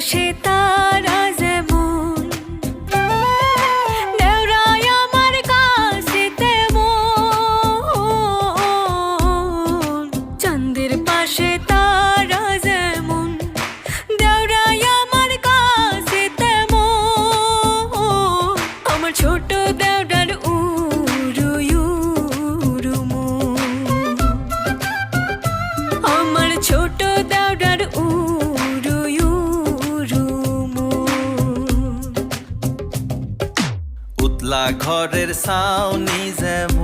পাশে তারা যেমন, দেওরায় আমার কাছে তেমন। চাঁদের পাশে তারা যেমন, দেওরায় আমার কাছে তেমন। আমার ছোট দেওরার উরু উরু মন, আমার ছোট দেওরার উরু উরু মন। উতলা ঘরের ছাউনি যেমন,